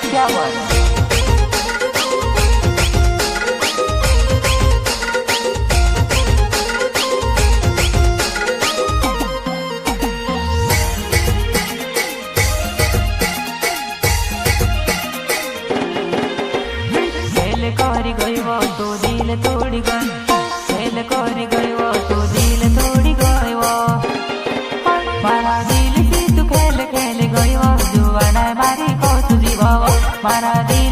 51. करी गयो तो दिल तोड़ी गई, खेल करी गयो तो दिल तोड़ी गयो। मारा दिल से तू खेल खेल गयो, जुवाना मारी को तुझी बाबा मारा दिल